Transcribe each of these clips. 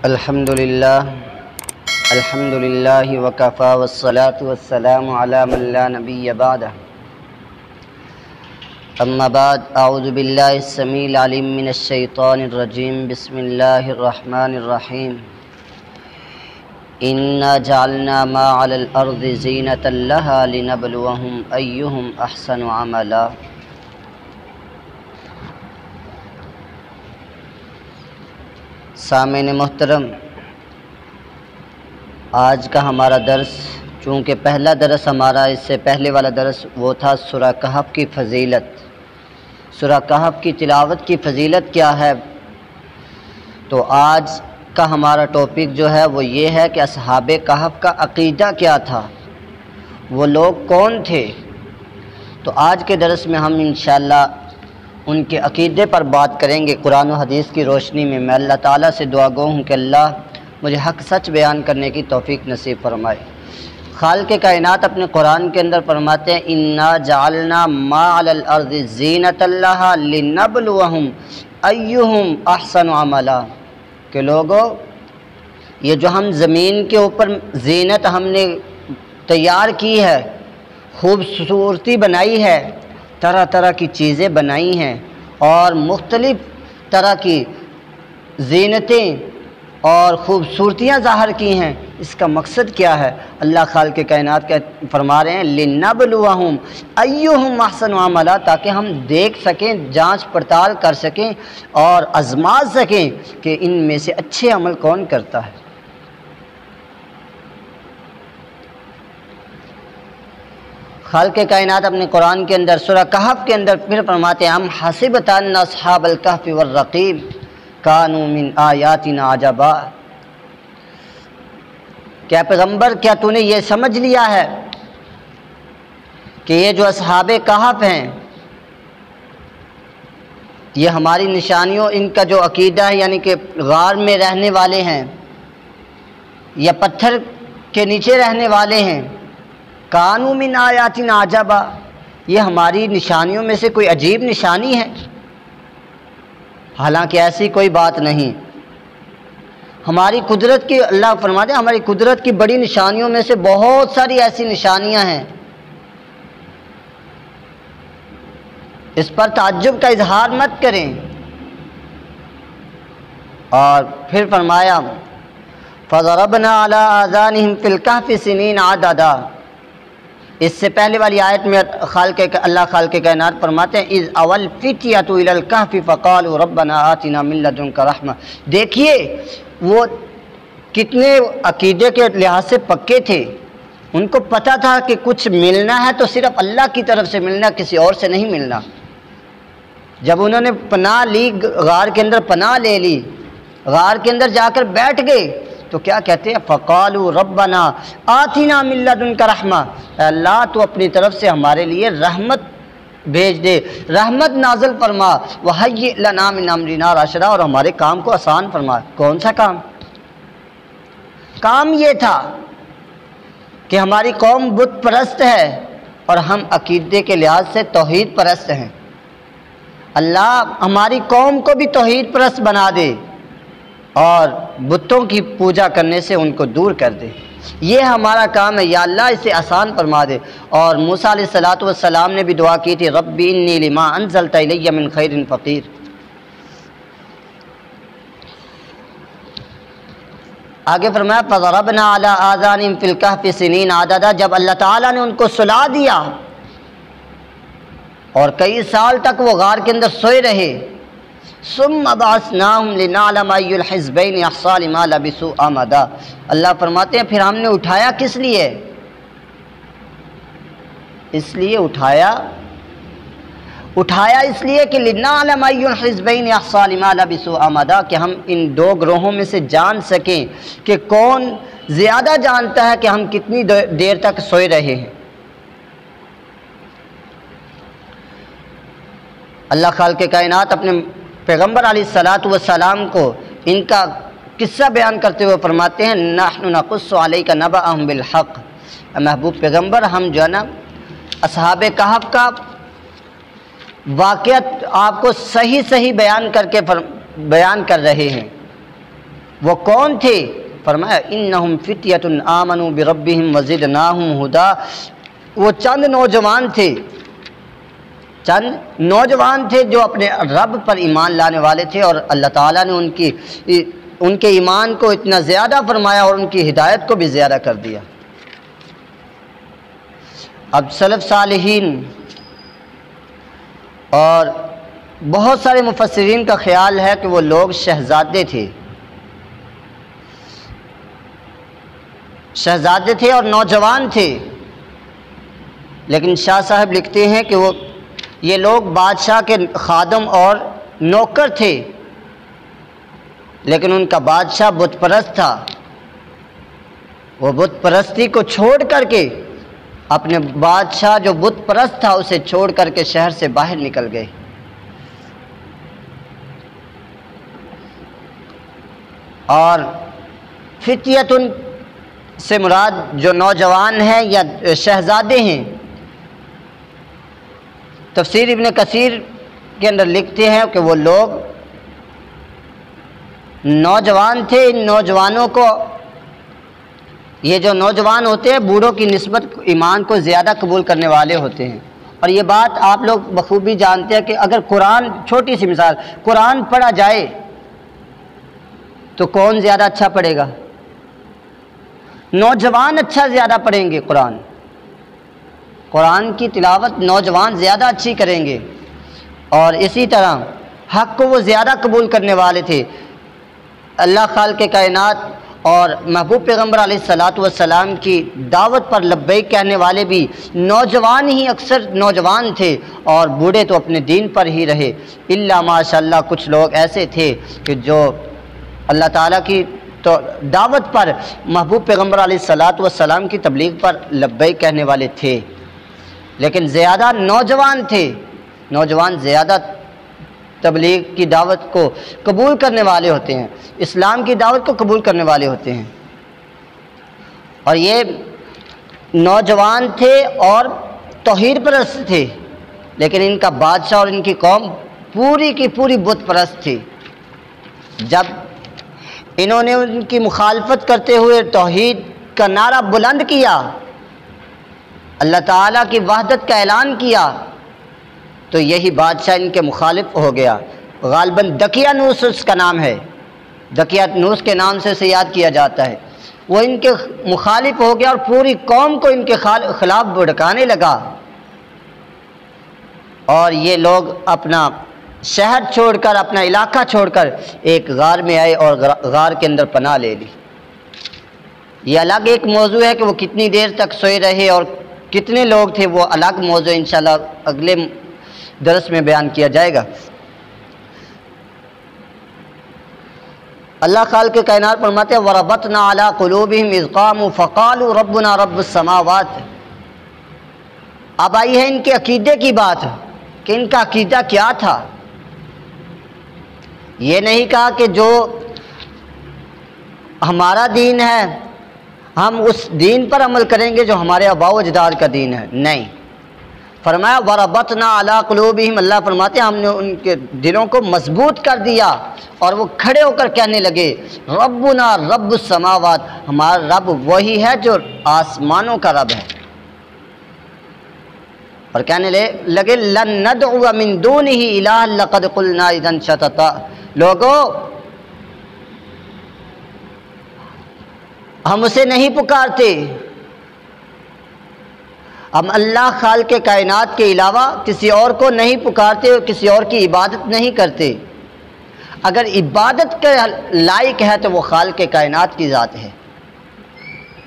الحمدللہ وکفا والصلاة والسلام علی من لا نبی بعدہ اما بعد اعوذ باللہ السمیع العلیم من الشیطان الرجیم بسم اللہ الرحمن الرحیم انا جعلنا ما علی الارض زینة لها لنبلوہم ایہم احسن عملا۔ سامعین محترم، آج کا ہمارا درس، چونکہ پہلا درس ہمارا اس سے پہلے والا درس وہ تھا سورہ کہف کی فضیلت۔ سورہ کہف کی تلاوت کی فضیلت کیا ہے، تو آج کا ہمارا ٹاپک جو ہے وہ یہ ہے کہ اصحاب کہف کا عقیدہ کیا تھا، وہ لوگ کون تھے۔ تو آج کے درس میں ہم انشاءاللہ ان کے عقیدے پر بات کریں گے قرآن و حدیث کی روشنی میں۔ میں اللہ تعالیٰ سے دعا گو ہوں کہ اللہ مجھے حق سچ بیان کرنے کی توفیق نصیب فرمائے۔ خالق کائنات اپنے قرآن کے اندر فرماتے ہیں انا جعلنا ما علی الارض زینۃ لہا لنبلوہم ایہم احسن عملا، کہ لوگو یہ جو ہم زمین کے اوپر زینت ہم نے تیار کی ہے، خوبصورتی بنائی ہے، طرح طرح کی چیزیں بنائی ہیں اور مختلف طرح کی زینتیں اور خوبصورتیاں ظاہر کی ہیں، اس کا مقصد کیا ہے؟ اللہ خالق کائنات کا فرما رہے ہیں لنبلوہم ایہم احسن عملا، تاکہ ہم دیکھ سکیں، جانچ پڑتال کر سکیں اور آزما سکیں کہ ان میں سے اچھے عمل کون کرتا ہے۔ خالق کائنات اپنے قرآن کے اندر سورہ کہف کے اندر پھر فرماتے ہیں ام حسبت ان اصحاب الکہف والرقیم کانوا من آیاتنا عجبا، کیا پیغمبر کیا تو نے یہ سمجھ لیا ہے کہ یہ جو اصحاب کہف ہیں یہ ہماری نشانیوں، ان کا جو عقیدہ ہے یعنی کہ غار میں رہنے والے ہیں یا پتھر کے نیچے رہنے والے ہیں، کانوا من آیاتنا عجبا، یہ ہماری نشانیوں میں سے کوئی عجیب نشانی ہے؟ حالانکہ ایسی کوئی بات نہیں۔ ہماری قدرت کی، اللہ فرماتے ہیں ہماری قدرت کی بڑی نشانیوں میں سے بہت ساری ایسی نشانیاں ہیں، اس پر تعجب کا اظہار مت کریں۔ اور پھر فرمایا فَضَرَبْنَا عَلَىٰ آذَانِهِمْ فِي الْكَهْفِ سِنِينَ عَدَدًا، اس سے پہلے والی آیت میں اللہ خالق کائنات فرماتے ہیں اِذْ أَوَى الْفِتْيَةُ إِلَى الْكَهْفِ فَقَالُوا رَبَّنَا آتِنَا مِن لَّدُنكَ رَحْمَةً، دیکھیے وہ کتنے عقیدے کے لحاظ سے پکے تھے، ان کو پتہ تھا کہ کچھ ملنا ہے تو صرف اللہ کی طرف سے ملنا، کسی اور سے نہیں ملنا۔ جب انہوں نے پناہ لی، غار کے اندر پناہ لے لی، غار کے اندر جا کر بیٹھ گئے، تو کیا کہتے ہیں فَقَالُوا رَبَّنَا آتِنَا مِن لَّدُنكَ رَحْمَةً، اے اللہ تو اپنی طرف سے ہمارے لیے رحمت بھیج دے، رحمت نازل فرما، وَهَيِّئْ لَنَا مِنْ أَمْرِنَا رَشَدًا، اور ہمارے کام کو آسان فرما۔ کون سا کام؟ کام یہ تھا کہ ہماری قوم بت پرست ہے اور ہم عقیدے کے لحاظ سے توحید پرست ہیں، اللہ ہماری قوم کو بھی توحید پرست بنا دے اور بتوں کی پوجا کرنے سے ان کو دور کر دے، یہ ہمارا کام ہے، یا اللہ اسے آسان فرما دے۔ اور موسیٰ علیہ السلام نے بھی دعا کی تھی ربی انی لما انزلت الی من خیر فقیر۔ آگے فرمایا فضربنا علی آذانہم فی الکہف سنین عددا، جب اللہ تعالیٰ نے ان کو سلا دیا اور کئی سال تک وہ غار کے اندر سوئے رہے، ثم بعثناہم لنعلم ای الحزبین احصی لما لبثوا امدا، اللہ فرماتے ہیں پھر ہم نے اٹھایا کس لیے؟ اس لیے اٹھایا اس لیے کہ لنعلم ای الحزبین احصی لما لبثوا امدا، کہ ہم ان دو گروہوں میں سے جان سکیں کہ کون زیادہ جانتا ہے کہ ہم کتنی دیر تک سوئے رہے ہیں۔ اللہ خالق کائنات اپنے پیغمبر علیہ السلام کو ان کا قصہ بیان کرتے ہوئے فرماتے ہیں نحن نقص علیک نبأہم بالحق، محبوب پیغمبر ہم جو ہے نا اصحاب کہف کا واقعات آپ کو صحیح بیان کر رہے ہیں۔ وہ کون تھے؟ فرمایا انہم فتیۃ آمنوا بربہم وزدناہم ہدا، وہ چند نوجوان تھے جو اپنے رب پر ایمان لانے والے تھے، اور اللہ تعالیٰ نے ان کے ایمان کو اتنا زیادہ فرمایا اور ان کی ہدایت کو بھی زیادہ کر دیا۔ اب سلف صالحین اور بہت سارے مفسرین کا خیال ہے کہ وہ لوگ شہزادے تھے اور نوجوان تھے، لیکن شاہ صاحب لکھتے ہیں کہ یہ لوگ بادشاہ کے خادم اور نوکر تھے، لیکن ان کا بادشاہ بت پرست تھا۔ وہ بت پرستی کو چھوڑ کر کے، اپنے بادشاہ جو بت پرست تھا اسے چھوڑ کر کے شہر سے باہر نکل گئے۔ اور فتیۃ سے مراد جو نوجوان ہیں یا شہزادے ہیں، تفسیر ابن کثیر کے اندر لکھتے ہیں کہ وہ لوگ نوجوان تھے۔ ان نوجوانوں کو، یہ جو نوجوان ہوتے ہیں بوڑھوں کی نسبت ایمان کو زیادہ قبول کرنے والے ہوتے ہیں، اور یہ بات آپ لوگ بخوبی جانتے ہیں کہ اگر قرآن، چھوٹی سی مثال، قرآن پڑھا جائے تو کون زیادہ اچھا پڑھے گا؟ نوجوان اچھا زیادہ پڑھیں گے۔ قرآن کی تلاوت نوجوان زیادہ اچھی کریں گے، اور اسی طرح حق کو وہ زیادہ قبول کرنے والے تھے۔ اللہ خالق کائنات اور محبوب پیغمبر علیہ السلام کی دعوت پر لبیک کہنے والے بھی نوجوان ہی، اکثر نوجوان تھے، اور بوڑھے تو اپنے دین پر ہی رہے، الا ماشاء اللہ کچھ لوگ ایسے تھے کہ جو اللہ تعالیٰ کی تو دعوت پر، محبوب پیغمبر علیہ السلام کی تبلیغ پر لبیک کہنے والے تھے، لیکن زیادہ نوجوان تھے۔ نوجوان زیادہ تبلیغ کی دعوت کو قبول کرنے والے ہوتے ہیں، اسلام کی دعوت کو قبول کرنے والے ہوتے ہیں، اور یہ نوجوان تھے اور توحید پرست تھے، لیکن ان کا بادشاہ اور ان کی قوم پوری کی پوری بت پرست تھی۔ جب انہوں نے ان کی مخالفت کرتے ہوئے توحید کا نعرہ بلند کیا، اللہ تعالیٰ کی وحدت کا اعلان کیا، تو یہی بادشاہ ان کے مخالف ہو گیا۔ غالباً دقیانوس اس کا نام ہے، دقیانوس کے نام سے اسے یاد کیا جاتا ہے۔ وہ ان کے مخالف ہو گیا اور پوری قوم کو ان کے خلاف بھڑکانے لگا، اور یہ لوگ اپنا شہر چھوڑ کر، اپنا علاقہ چھوڑ کر ایک غار میں آئے اور غار کے اندر پناہ لے لی۔ یہ الگ ایک موضوع ہے کہ وہ کتنی دیر تک سوئے رہے اور کتنے لوگ تھے، وہ الگ موضوع انشاءاللہ اگلے درس میں بیان کیا جائے گا۔ اللہ خالق کائنات فرماتے ہیں وَرَبَطْنَا عَلَىٰ قُلُوبِهِمْ إِذْ قَامُوا فَقَالُوا رَبُّنَا رَبُّ السَّمَاوَاتِ۔ اب آئی ہے ان کے عقیدے کی بات کہ ان کا عقیدہ کیا تھا۔ یہ نہیں کہا کہ جو ہمارا دین ہے ہم اس دین پر عمل کریں گے جو ہمارے آباء و اجداد کا دین ہے، نہیں، فرمایا وَرَبَطْنَا عَلَىٰ قُلُوبِهِمْ، اللہ فرماتے ہیں ہم نے ان کے دلوں کو مضبوط کر دیا، اور وہ کھڑے ہو کر کہنے لگے ربنا رب السماوات، ہمارا رب وہی ہے جو آسمانوں کا رب ہے، اور کہنے لگے لَن نَدْعُوَ مِن دُونِهِ إِلَٰهًا لَقَدْ قُلْنَا إِذًا شَطَطًا، لوگو ہم اسے نہیں پکارتے، ہم اللہ خالق کائنات کے علاوہ کسی اور کو نہیں پکارتے اور کسی اور کی عبادت نہیں کرتے۔ اگر عبادت کے لائق ہے تو وہ خالق کائنات کی ذات ہے،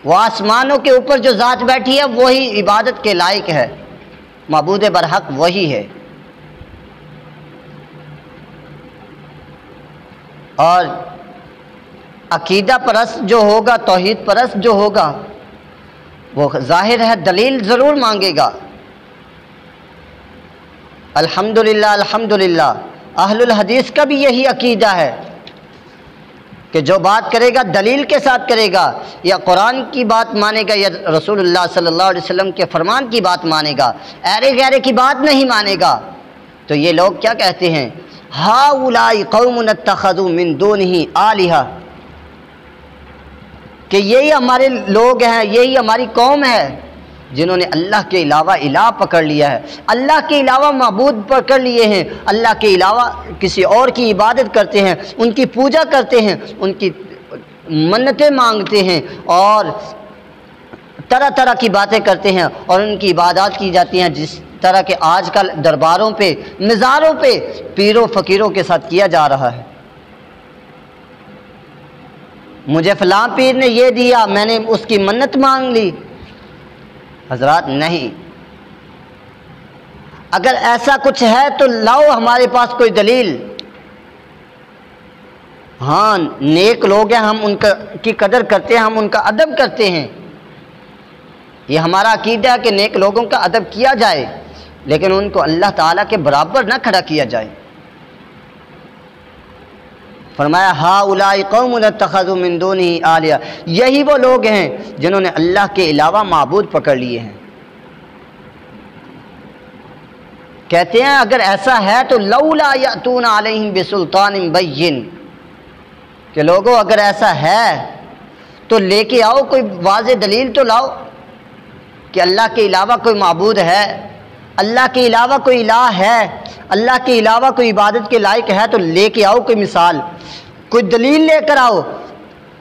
وہ آسمانوں کے اوپر جو ذات بیٹھی ہے وہی عبادت کے لائق ہے، معبود برحق وہی ہے۔ اور عقیدہ پرست جو ہوگا، توحید پرست جو ہوگا، وہ ظاہر ہے دلیل ضرور مانگے گا۔ الحمدللہ الحمدللہ، اہل الحدیث کا بھی یہی عقیدہ ہے کہ جو بات کرے گا دلیل کے ساتھ کرے گا، یا قرآن کی بات مانے گا یا رسول اللہ صلی اللہ علیہ وسلم کے فرمان کی بات مانے گا، ایرے غیرے کی بات نہیں مانے گا۔ تو یہ لوگ کیا کہتے ہیں ہَؤُلَاءِ قَوْمٌ اتَّخَذُوا مِن دُونِهِ آلِهَةً، کہ یہی ہمارے لوگ ہیں، یہی ہماری قوم ہے جنہوں نے اللہ کے علاوہ الہ پکڑ لیا ہے، اللہ کے علاوہ معبود پکڑ لیے ہیں، اللہ کے علاوہ کسی اور کی عبادت کرتے ہیں، ان کی پوجا کرتے ہیں، ان کی منتیں مانگتے ہیں اور طرح طرح کی باتیں کرتے ہیں اور ان کی عبادات کی جاتی ہیں، جس طرح کہ آج کل درباروں پہ، مزاروں پہ پیروں فقیروں کے ساتھ کیا جا رہا ہے۔ مجھے فلاں پیر نے یہ دیا، میں نے اس کی منت مانگ لی۔ حضرات نہیں، اگر ایسا کچھ ہے تو لاؤ ہمارے پاس کوئی دلیل۔ ہاں نیک لوگ ہیں، ہم ان کی قدر کرتے ہیں، ہم ان کا ادب کرتے ہیں، یہ ہمارا عقیدہ ہے کہ نیک لوگوں کا ادب کیا جائے، لیکن ان کو اللہ تعالیٰ کے برابر نہ کھڑا کیا جائے۔ فرمایا ہؤلاء قوم اتخذوا من دونہ آلیہ، یہی وہ لوگ ہیں جنہوں نے اللہ کے علاوہ معبود پکڑ لیے ہیں۔ کہتے ہیں اگر ایسا ہے تو لولا یأتون علیہم بسلطان بین، کہ لوگوں اگر ایسا ہے تو لے کے آؤ کوئی واضح دلیل تو لاؤ کہ اللہ کے علاوہ کوئی معبود ہے، اللہ کے علاوہ کوئی الہ ہے، اللہ کے علاوہ کوئی عبادت کے لائق ہے، تو لے کے آؤ کوئی مثال، کوئی دلیل لے کر آؤ،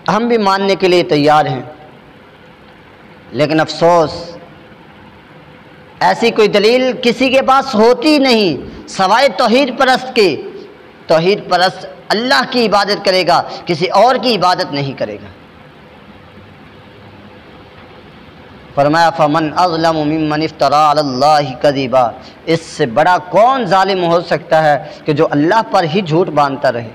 ہم بھی ماننے کے لیے تیار ہیں۔ لیکن افسوس ایسی کوئی دلیل کسی کے پاس ہوتی نہیں سوائے توحید پرست کے۔ توحید پرست اللہ کی عبادت کرے گا، کسی اور کی عبادت نہیں کرے گا۔ فرمایا فمن اظلم ممن افترى علی اللہ کذبا، اس سے بڑا کون ظالم ہو سکتا ہے کہ جو اللہ پر ہی جھوٹ باندھتا رہے۔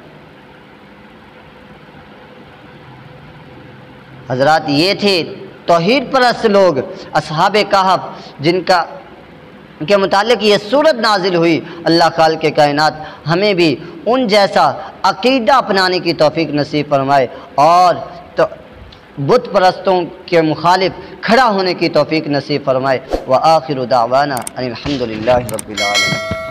حضرات یہ تھے توحید پرست لوگ، اصحاب کہف، جن کے متعلق یہ سورت نازل ہوئی۔ اللہ خالق کائنات ہمیں بھی ان جیسا عقیدہ اپنانے کی توفیق نصیب فرمائے اور بت پرستوں کے مخالف کھڑا ہونے کی توفیق نصیب فرمائے۔ وآخر دعوانا ان الحمد للہ رب العالمین۔